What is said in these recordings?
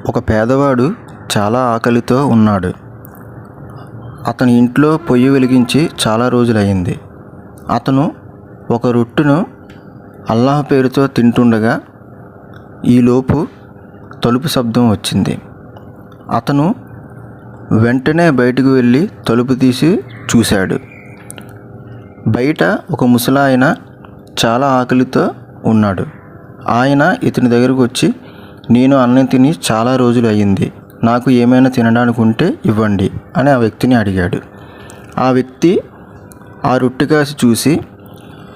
ఒక పేదవాడు చాలా ఆకలితో ఉన్నాడు. అతని ఇంట్లో పొయ్యి వెలిగించి చాలా రోజులయ్యింది. అతను ఒక రొట్టెను అల్లాహ్ పేరుతో తింటుండగా ఈలోపు తలుపు శబ్దం వచ్చింది. అతను వెంటనే బయటకు వెళ్ళి తలుపు తీసి చూశాడు. బయట ఒక ముసలాయన చాలా ఆకలితో ఉన్నాడు. ఆయన ఇతని దగ్గరకు వచ్చి, నేను అన్నం తిని చాలా రోజులు అయ్యింది, నాకు ఏమైనా తినడానికి ఉంటే ఇవ్వండి అని ఆ వ్యక్తిని అడిగాడు. ఆ వ్యక్తి ఆ రొట్టె కాసి చూసి,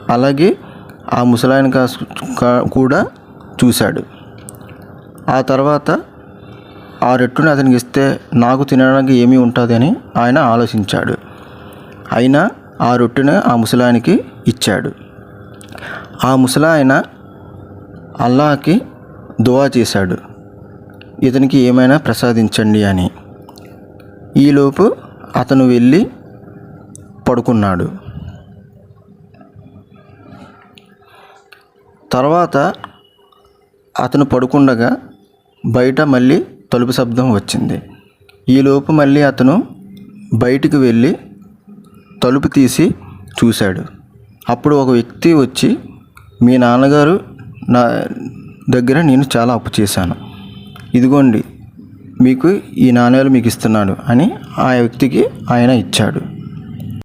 అలాగే ఆ ముసలాయన కాసి కూడా చూశాడు. ఆ తర్వాత ఆ రొట్టెను అతనికి ఇస్తే నాకు తినడానికి ఏమీ ఉంటుందని ఆయన ఆలోచించాడు. అయినా ఆ రొట్టెను ఆ ముసలాయనకి ఇచ్చాడు. ఆ ముసలాయన అల్లాహ్కి దువా చేశాడు, ఇతనికి ఏమైనా ప్రసాదించండి అని. ఈలోపు అతను వెళ్ళి పడుకున్నాడు. తర్వాత అతను పడుకుండగా బయట మళ్ళీ తలుపు శబ్దం వచ్చింది. ఈలోపు మళ్ళీ అతను బయటికి వెళ్ళి తలుపు తీసి చూశాడు. అప్పుడు ఒక వ్యక్తి వచ్చి, మీ నాన్నగారు నా దగ్గర నేను చాలా అప్పు చేశాను, ఇదిగోండి మీకు ఈ నాణేలు మీకు ఇస్తున్నాడు అని ఆ వ్యక్తికి ఆయన ఇచ్చాడు.